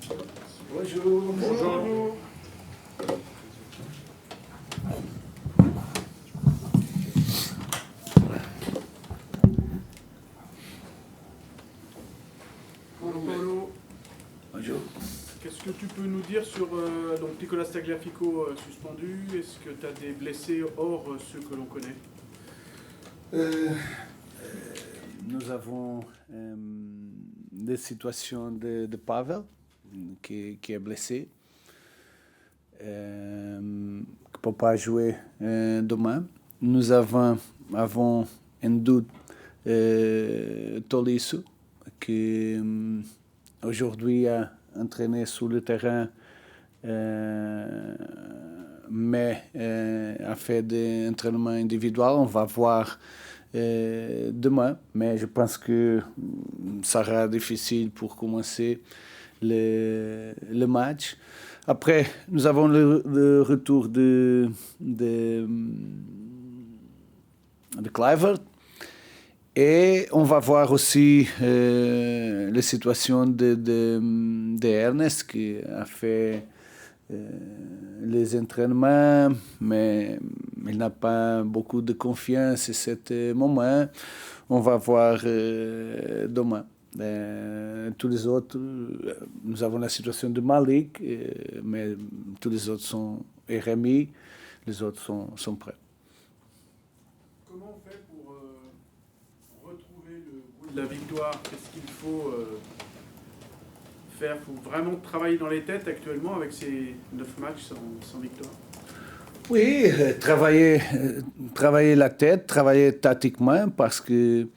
Bonjour. Bonjour. Paolo, Bonjour. qu'est-ce que tu peux nous dire sur donc Nicolas Tagliafico suspendu? Est-ce que tu as des blessés hors ceux que l'on connaît? Nous avons des situations de Pavel qui est blessé, qui ne peut pas jouer demain. Nous avons un doute Tolisso qui aujourd'hui a entraîné sur le terrain mais a fait des entraînements individuels. On va voir demain, mais je pense que ça sera difficile pour commencer le match. Après, nous avons le retour de Kluivert. Et on va voir aussi la situation de Ernest qui a fait les entraînements, mais il n'a pas beaucoup de confiance à ce moment. On va voir demain. Tous les autres, nous avons la situation de Malik, mais tous les autres sont Rémi, les autres sont prêts. Comment on fait pour retrouver le goût de la victoire? Qu'est-ce qu'il faut faire? Il faut vraiment travailler dans les têtes actuellement avec ces 9 matchs sans victoire. Oui, travailler la tête, travailler tactiquement, parce que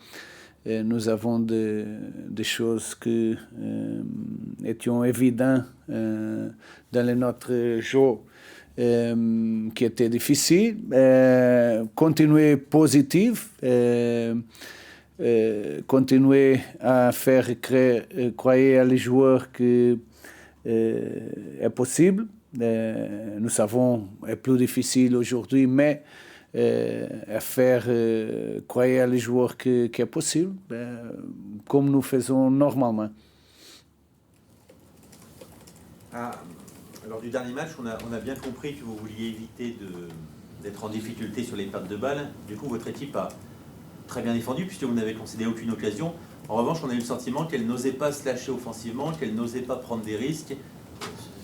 nous avons des choses qui étaient évidentes dans notre jeu, qui étaient difficiles. Continuer positif, continuer à faire croire à les joueurs que est possible. Nous savons c'est plus difficile aujourd'hui, mais à faire croire à les joueurs que est possible, comme nous faisons normalement. Lors du dernier match, on a bien compris que vous vouliez éviter d'être en difficulté sur les pertes de balles. Du coup, votre équipe a très bien défendu puisque vous n'avez concédé aucune occasion. En revanche, on a eu le sentiment qu'elle n'osait pas se lâcher offensivement, qu'elle n'osait pas prendre des risques,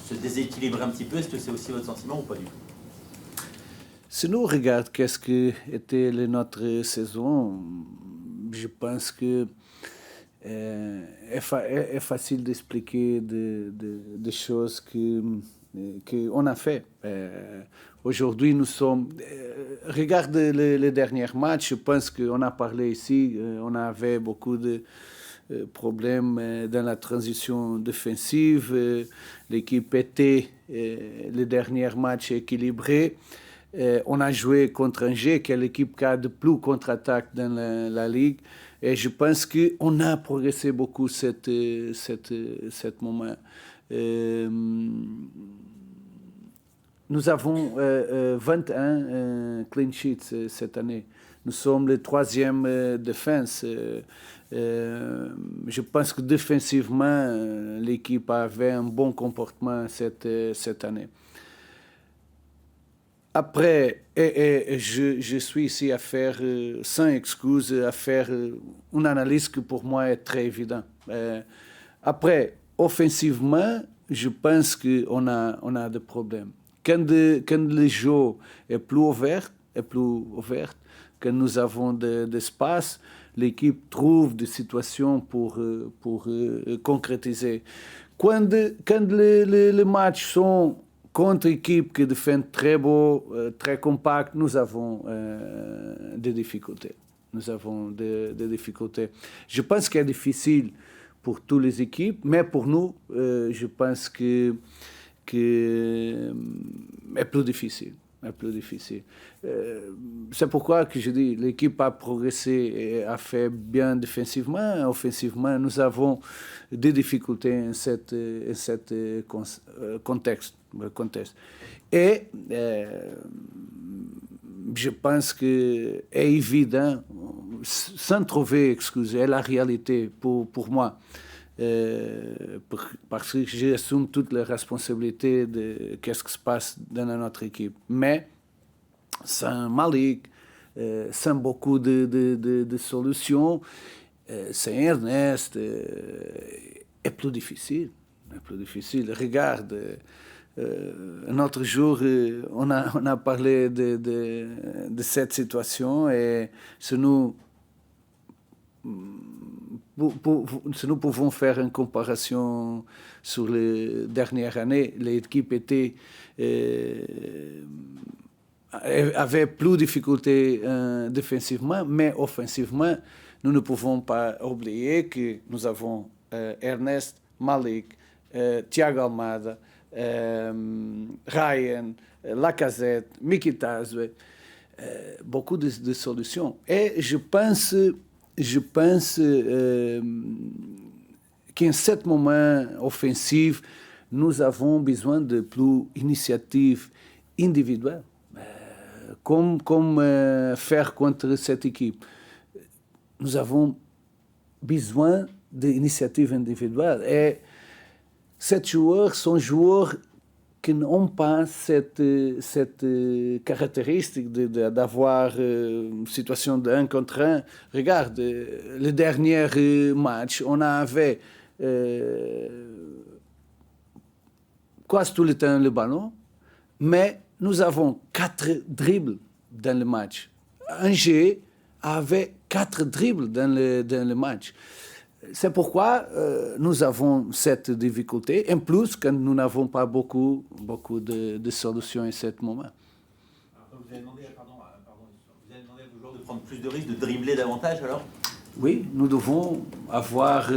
se déséquilibrer un petit peu. Est-ce que c'est aussi votre sentiment ou pas du tout? Si nous regardons qu'est-ce que était notre saison, je pense que est facile d'expliquer des choses qu'on a fait. Aujourd'hui, nous sommes... regarde les derniers matchs, je pense qu'on a parlé ici, on avait beaucoup de problèmes dans la transition défensive. L'équipe était, les derniers matchs, équilibrés. On a joué contre Angers, qui est l'équipe qui a de plus contre-attaque dans la Ligue. Et je pense qu'on a progressé beaucoup cet moment. Nous avons 21 clean sheets cette année. Nous sommes le 3e défense. Je pense que défensivement, l'équipe avait un bon comportement cette année. Après, je suis ici à faire, sans excuse, à faire une analyse qui pour moi est très évidente. Après, offensivement, je pense qu'on a des problèmes. Quand le jeu est plus ouvert, quand nous avons d'espace, l'équipe trouve des situations pour concrétiser. Quand les matchs sont contre équipes qui défendent très beau, très compact, nous avons des difficultés. Je pense qu'il est difficile pour toutes les équipes, mais pour nous, je pense que est plus difficile. C'est pourquoi que je dis l'équipe a progressé et a fait bien défensivement. Offensivement, nous avons des difficultés en cet contexte. Et je pense que est évident, sans trouver excuse, est la réalité pour moi. parce que j'assume toutes les responsabilités de qu'est-ce qui se passe dans notre équipe. Mais sans Malik, sans beaucoup de solutions, sans Ernest, est plus difficile. C'est plus difficile. Regarde, un autre jour, on a parlé de cette situation et si nous pouvons faire une comparaison sur les dernières années, l'équipe avait plus de difficultés défensivement, mais offensivement, nous ne pouvons pas oublier que nous avons Ernest, Malik, Thiago Almada, Ryan, Lacazette, Mkhitaryan, beaucoup de solutions. Et je pense qu'en ce moment offensif, nous avons besoin de plus d'initiatives individuelles. Comme faire contre cette équipe. Nous avons besoin d'initiatives individuelles. Et ces joueurs sont joueurs qui n'ont pas cette caractéristique d'avoir une situation de 1 contre 1. Regarde, le dernier match, on avait quasi tout le temps le ballon, mais nous avons 4 dribbles dans le match. Angers avait 4 dribbles dans le match. C'est pourquoi nous avons cette difficulté. En plus, que nous n'avons pas beaucoup de solutions en ce moment. Alors, vous avez demandé à vos joueurs de prendre plus de risques, de dribbler davantage alors ? Oui, nous devons avoir...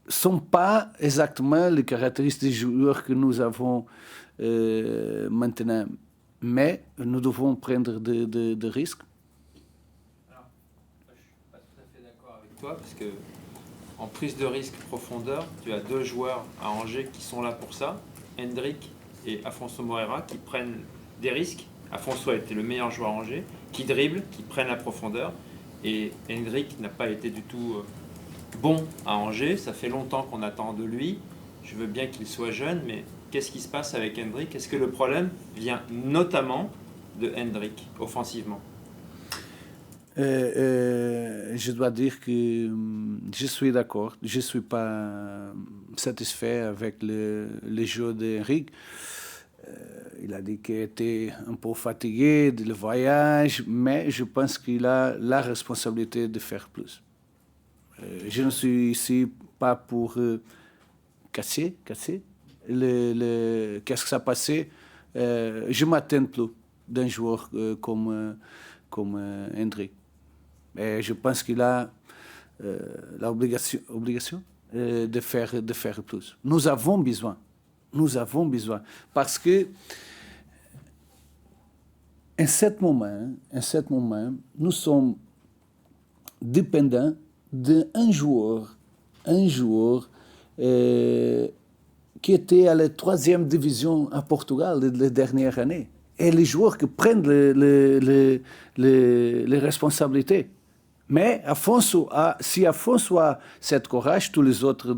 sont pas exactement les caractéristiques des joueurs que nous avons maintenant, mais nous devons prendre des risques. Alors, je ne suis pas tout à fait d'accord avec toi, parce que en prise de risque profondeur, tu as 2 joueurs à Angers qui sont là pour ça, Hendrick et Afonso Moreira, qui prennent des risques. Afonso a été le meilleur joueur à Angers, qui dribble, qui prennent la profondeur, et Hendrick n'a pas été du tout... bon à Angers, ça fait longtemps qu'on attend de lui. Je veux bien qu'il soit jeune, mais qu'est-ce qui se passe avec Hendrick ? Est-ce que le problème vient notamment de Hendrick, offensivement ? Je dois dire que je suis d'accord. Je ne suis pas satisfait avec le jeu d'Henrick. Il a dit qu'il était un peu fatigué du voyage, mais je pense qu'il a la responsabilité de faire plus. Je ne suis ici pas pour casser. Qu'est-ce que ça a passé? Je m'attends plus d'un joueur comme Hendrick. Et je pense qu'il a l'obligation de faire plus. Nous avons besoin. Parce que en ce moment, nous sommes dépendants d'un joueur qui était à la 3e division à Portugal les dernières années. Et les joueurs qui prennent les responsabilités. Mais si Afonso a cette courage, tous les autres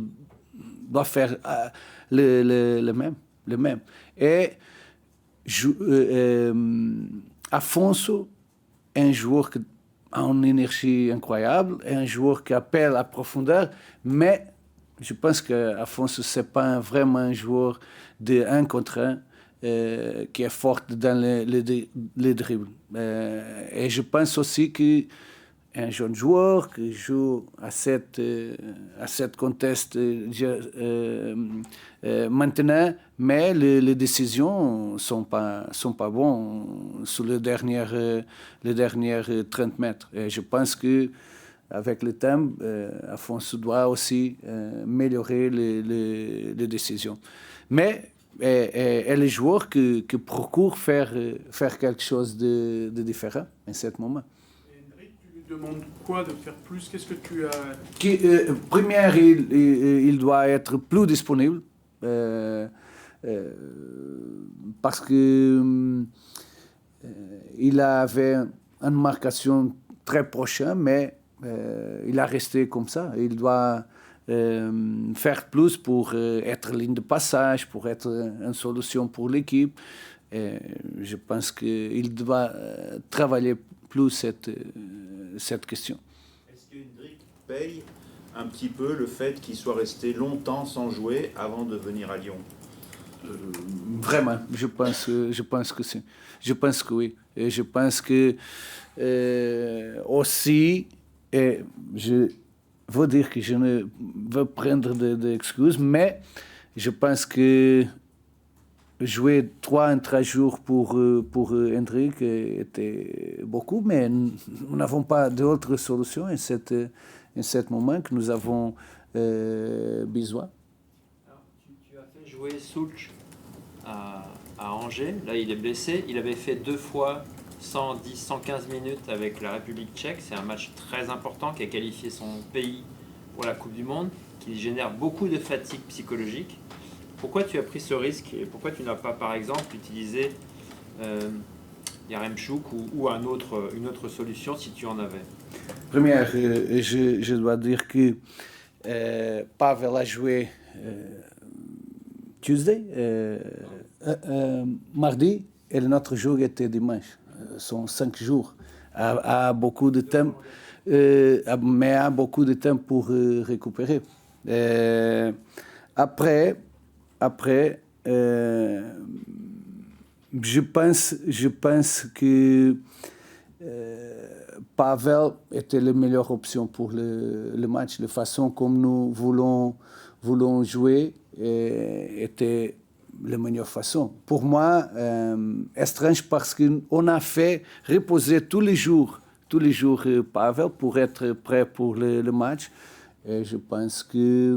doivent faire le même. Et Afonso est un joueur qui a une énergie incroyable, est un joueur qui appelle à profondeur, mais je pense qu'Afonso, ce n'est pas vraiment un joueur de 1 contre 1 qui est fort dans les dribbles. Et je pense aussi qu'un jeune joueur qui joue à cette contexte maintenant, mais les décisions ne sont pas bonnes sur les dernières 30 mètres. Et je pense qu'avec le temps, Afonso doit aussi améliorer les décisions. Mais les joueurs qui procurent faire quelque chose de différent en ce moment. Hendrick, tu lui demandes quoi de faire plus? Qu'est-ce que tu as... Première, il doit être plus disponible parce que il avait une marcation très proche, mais Il a resté comme ça. Il doit faire plus pour être ligne de passage, pour être une solution pour l'équipe. Et je pense qu'il doit travailler plus cette question. Est-ce que Hendrik paye un petit peu le fait qu'il soit resté longtemps sans jouer avant de venir à Lyon? Vraiment, je pense que c'est. Je pense que oui. Et je pense que aussi, et je veux dire que je ne veux prendre d'excuses, mais je pense que jouer 3 jours pour Hendrik était beaucoup, mais nous n'avons pas d'autre solution en ce moment que nous avons besoin. Alors, tu as fait jouer Sulch à Angers. Là, il est blessé. Il avait fait 2 fois 110, 115 minutes avec la République tchèque. C'est un match très important qui a qualifié son pays pour la Coupe du Monde, qui génère beaucoup de fatigue psychologique. Pourquoi tu as pris ce risque et pourquoi tu n'as pas, par exemple, utilisé Yaremchuk ou une autre solution si tu en avais? Première, je dois dire que Pavel a joué Tuesday, mardi, et notre jour était dimanche. Ce sont 5 jours. A beaucoup de temps, mais a beaucoup de temps pour récupérer. Après, je pense que Pavel était la meilleure option pour le match. La façon comme nous voulons jouer était la meilleure façon. Pour moi, étrange parce qu'on a fait reposer tous les jours Pavel pour être prêt pour le match. Et je pense que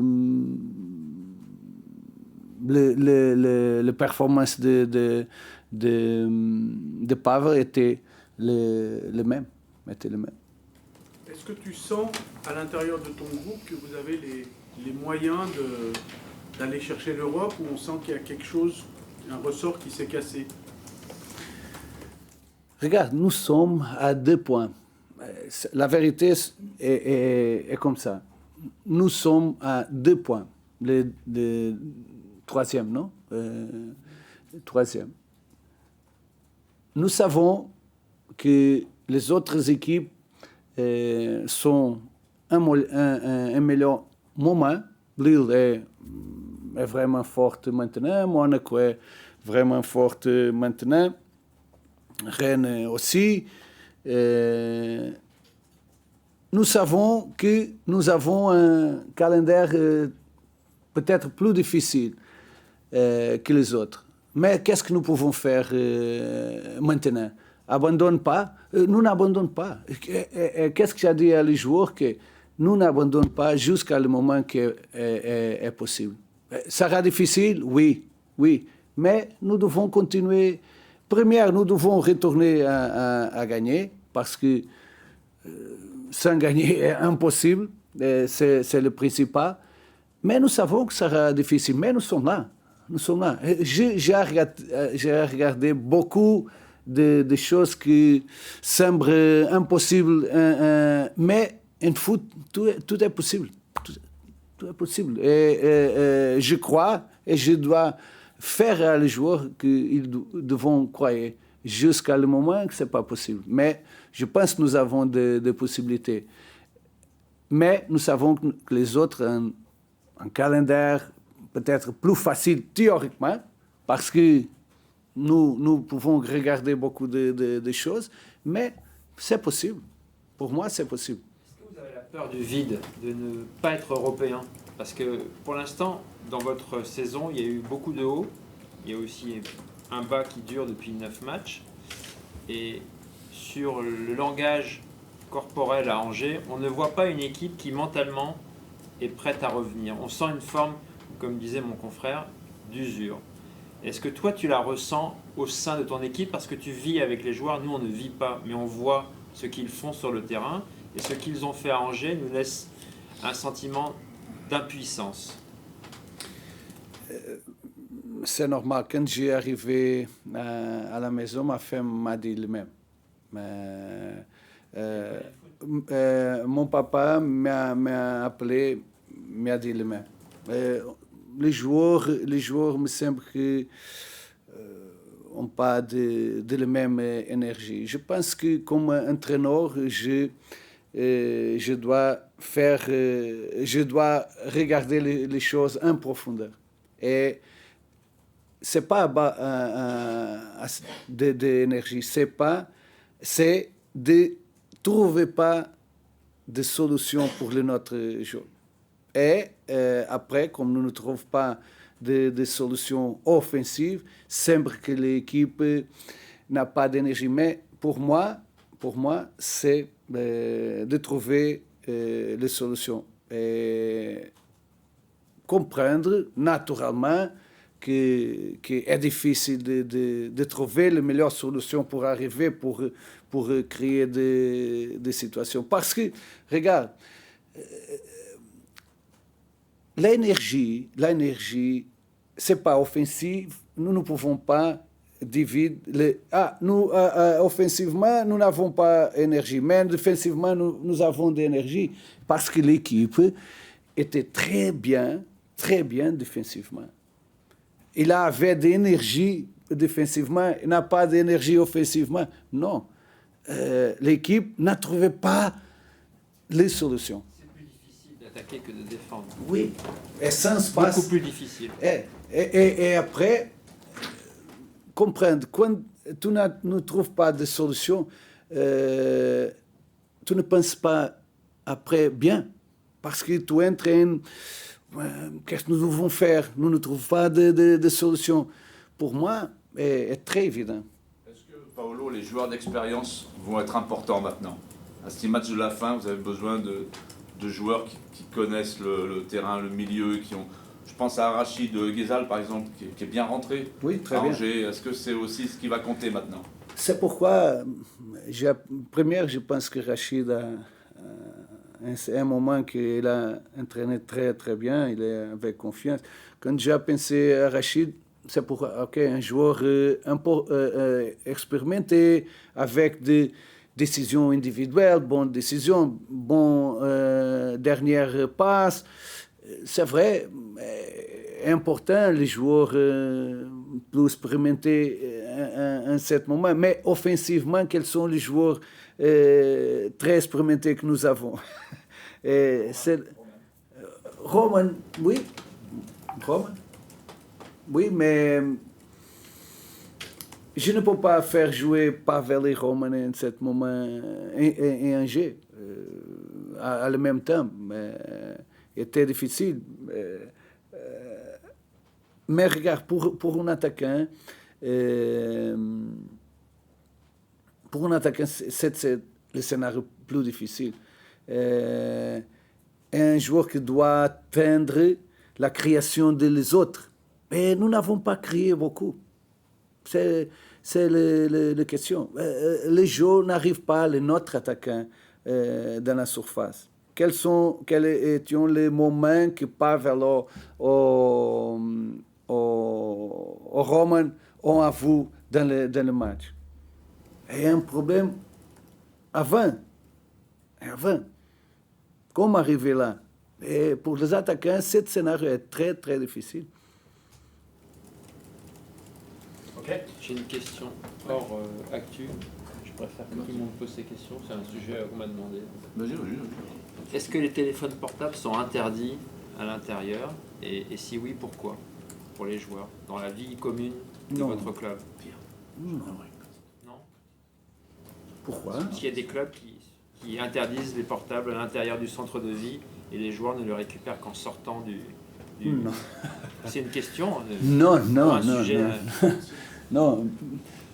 la performance de Pavel était le même. Est-ce que tu sens à l'intérieur de ton groupe que vous avez les moyens d'aller chercher l'Europe, ou on sent qu'il y a quelque chose, un ressort qui s'est cassé? Regarde, nous sommes à 2 points. La vérité est comme ça. Nous sommes à 2 points. Le troisième, non? Troisième. Nous savons que les autres équipes sont un meilleur moment. Lille est vraiment forte maintenant. Monaco est vraiment forte maintenant. Rennes aussi. Nous savons que nous avons un calendrier peut-être plus difficile que les autres. Mais qu'est-ce que nous pouvons faire maintenant? Abandonne pas. Nous n'abandonnons pas. Qu'est-ce que j'ai dit à les joueurs? Que nous n'abandonnons pas jusqu'à le moment qui est possible. Ça sera difficile? Oui. Mais nous devons continuer. Première, nous devons retourner à gagner parce que sans gagner est impossible. C'est le principal. Mais nous savons que ça sera difficile. Mais nous sommes là. J'ai regardé beaucoup de choses qui semblent impossibles. Mais en foot, tout est possible. Tout est possible. Et je crois et je dois faire à les joueurs qu'ils devront croire jusqu'à le moment que ce n'est pas possible. Mais je pense que nous avons des possibilités. Mais nous savons que les autres ont un calendrier peut-être plus facile théoriquement, parce que nous pouvons regarder beaucoup de choses, mais c'est possible. Pour moi, c'est possible. Est-ce que vous avez la peur du vide, de ne pas être européen? Parce que pour l'instant, dans votre saison, il y a eu beaucoup de hauts. Il y a aussi un bas qui dure depuis 9 matchs. Et sur le langage corporel à Angers, on ne voit pas une équipe qui mentalement est prête à revenir. On sent une forme, comme disait mon confrère, d'usure. Est-ce que toi, tu la ressens au sein de ton équipe parce que tu vis avec les joueurs? Nous, on ne vit pas, mais on voit ce qu'ils font sur le terrain. Et ce qu'ils ont fait à Angers nous laisse un sentiment d'impuissance. C'est normal. Quand j'ai arrivé à la maison, ma femme m'a dit le même. mon papa m'a appelé, m'a dit le même. Les joueurs me semble que n'ont pas de la même énergie. Je pense que comme entraîneur, je dois regarder les choses en profondeur. Et c'est pas d'énergie, c'est de trouver pas de solution pour notre jeu. Et après, comme nous ne trouvons pas de solution offensive, semble que l'équipe n'a pas d'énergie. Mais pour moi, c'est de trouver les solutions. Et comprendre naturellement que est difficile de trouver les meilleures solutions pour arriver, pour créer des situations. Parce que, regarde, l'énergie, c'est pas offensif. Nous ne pouvons pas diviser. Offensivement, nous n'avons pas d'énergie, mais défensivement, nous avons de l'énergie parce que l'équipe était très bien défensivement. Il avait de l'énergie défensivement, il n'a pas d'énergie offensivement. Non. L'équipe n'a trouvé pas les solutions. C'est plus difficile d'attaquer que de défendre. Oui. Et sans passe. Beaucoup plus difficile. Et après, comprendre, quand tu ne trouves pas de solution, tu ne penses pas après bien. Parce que tu entres en... Qu'est-ce que nous devons faire? Nous ne trouvons pas de solution. Pour moi, c'est très évident. Est-ce que, Paolo, les joueurs d'expérience vont être importants maintenant? À ce match de la fin, vous avez besoin de joueurs qui connaissent le terrain, le milieu, qui ont... Je pense à Rachid Ghezal, par exemple, qui est bien rentré. Oui, très bien. Est-ce que c'est aussi ce qui va compter maintenant? C'est pourquoi, première, je pense que Rachid c'est un moment qu'il a entraîné très, très bien, il est avec confiance. Quand j'ai pensé à Rachid, c'est pour un joueur expérimenté, avec des décisions individuelles, bonnes décisions, dernière passe. C'est vrai, important, les joueurs plus expérimentés en ce moment, mais offensivement, quels sont les joueurs très expérimentés que nous avons? Roman, oui. Roman. Oui, mais je ne peux pas faire jouer Pavel et Roman en ce moment en Angers à le même temps. C'était difficile. Mais regarde, pour un attaquant, c'est le scénario plus difficile. Un joueur qui doit atteindre la création des autres. Et nous n'avons pas créé beaucoup. C'est la question. Les jeux n'arrivent pas à notre attaquant dans la surface. Quels étaient les moments que Pavel ou Roman ont avus dans le match? Il y a un problème avant. Comment arriver là? Et pour les attaquants, ce scénario est très, très difficile. Ok. J'ai une question hors actu. Je préfère que tout le monde pose ses questions. C'est un sujet qu'on m'a demandé. Vas-y. Est-ce que les téléphones portables sont interdits à l'intérieur? Et si oui, pourquoi? Pour les joueurs, dans la vie commune de votre club? Non. Pourquoi? Parce qu'il y a des clubs qui interdisent les portables à l'intérieur du centre de vie et les joueurs ne le récupèrent qu'en sortant du... Non. C'est une question. Non. Sujet, non.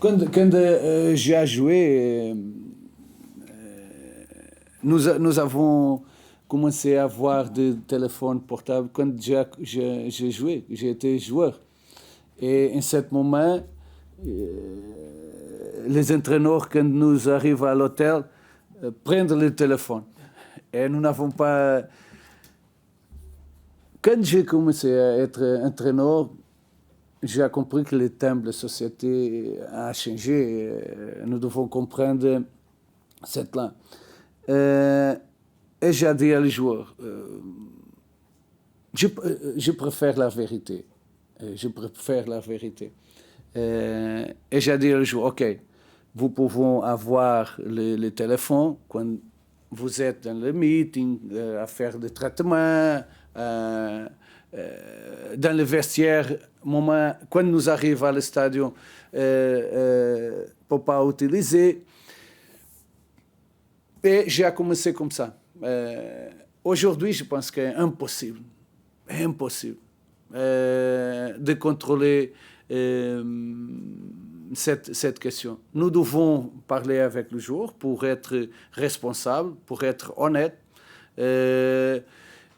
Quand j'ai joué, nous avons commencé à avoir des téléphones portables quand j'ai joué. J'ai été joueur. Et en ce moment, les entraîneurs, quand nous arrivons à l'hôtel, prennent le téléphone. Et nous n'avons pas... Quand j'ai commencé à être entraîneur, j'ai compris que le thème de la société a changé. Nous devons comprendre cette là. Et j'ai dit aux joueurs, je préfère la vérité. Je préfère la vérité. Et j'ai dit aux joueurs, OK, vous pouvez avoir le téléphone quand vous êtes dans le meeting, à faire des traitements, dans le vestiaire, moment, quand nous arrivons à stade, pour ne pas utiliser. Et j'ai commencé comme ça. Aujourd'hui, je pense que c'est impossible de contrôler cette question. Nous devons parler avec le joueur pour être responsable, pour être honnête.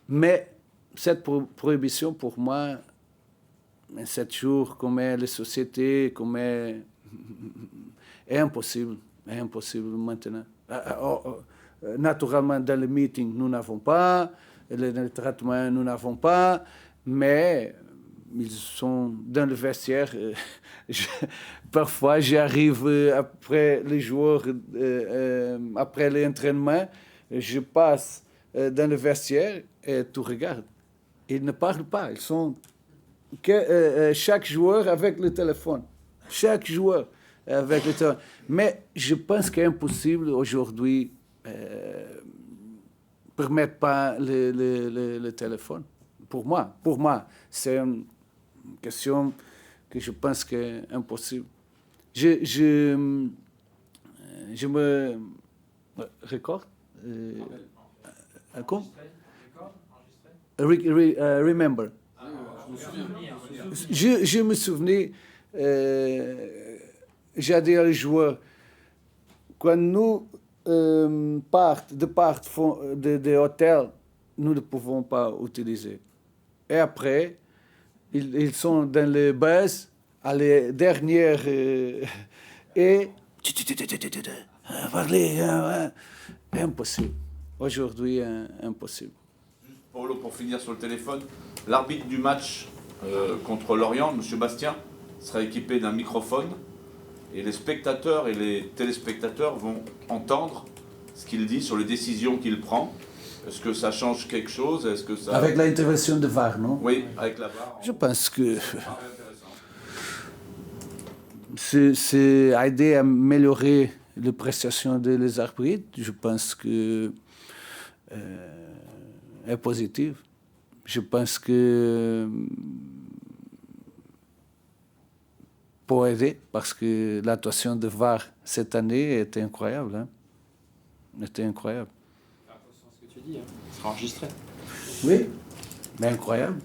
Mais cette prohibition, pour moi, 7 jours, comme est la société, comme est impossible. Est impossible maintenant. Naturellement, dans le meeting, nous n'avons pas. Le traitement, nous n'avons pas. Mais ils sont dans le vestiaire. Parfois, j'arrive après les joueurs, après l'entraînement, je passe dans le vestiaire et tu regardes. Ils ne parlent pas. Ils sont chaque joueur avec le téléphone. Chaque joueur avec le téléphone. Mais je pense qu'il est impossible aujourd'hui permettre pas le téléphone. Pour moi, c'est une question que je pense que est impossible. Je me recorde. Quoi? Remember. Je me souvenais, j'ai dit aux joueurs, quand nous partons de hôtel, nous ne pouvons pas utiliser. Et après, ils sont dans le bus, à la dernière, et parler, impossible. Aujourd'hui, impossible. Juste, Paulo, pour finir sur le téléphone, l'arbitre du match contre Lorient, M. Bastien, sera équipé d'un microphone et les spectateurs et les téléspectateurs vont entendre ce qu'il dit sur les décisions qu'il prend. Est-ce que ça change quelque chose? Est-ce que ça... Avec l'intervention de VAR, non? Oui, avec la VAR. Je pense que c'est aider à améliorer les prestations des arbitres. Je pense que est positive. Je pense que pour aider, parce que l'actuation de VAR cette année était incroyable. Hein? Était incroyable. Attention à ce que tu dis, hein. Ce sera enregistré. Oui, mais incroyable.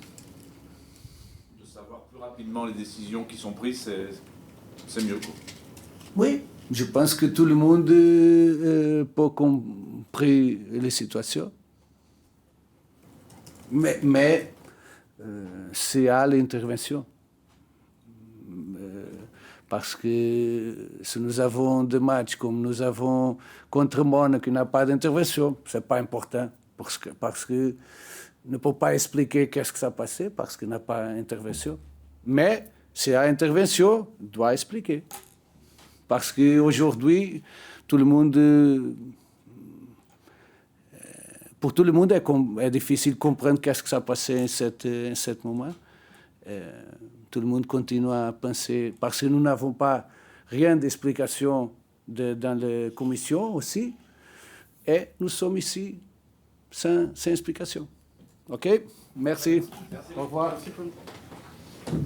De savoir plus rapidement les décisions qui sont prises, c'est mieux. Oui, je pense que tout le monde peut comprendre les situations. Mais c'est à l'intervention. Parce que si nous avons des matchs comme nous avons contre Monaco qui n'a pas d'intervention, ce n'est pas important. Parce que ne peut pas expliquer qu'est-ce qui s'est passé parce qu'il n'a pas d'intervention. Mais s'il y a intervention, il doit expliquer. Parce qu'aujourd'hui, tout le monde... Pour tout le monde, est difficile de comprendre qu'est-ce qui s'est passé en ce moment. Tout le monde continue à penser, parce que nous n'avons pas rien d'explication dans la commission aussi, et nous sommes ici sans explication. OK? Merci. Merci. Au revoir. Merci.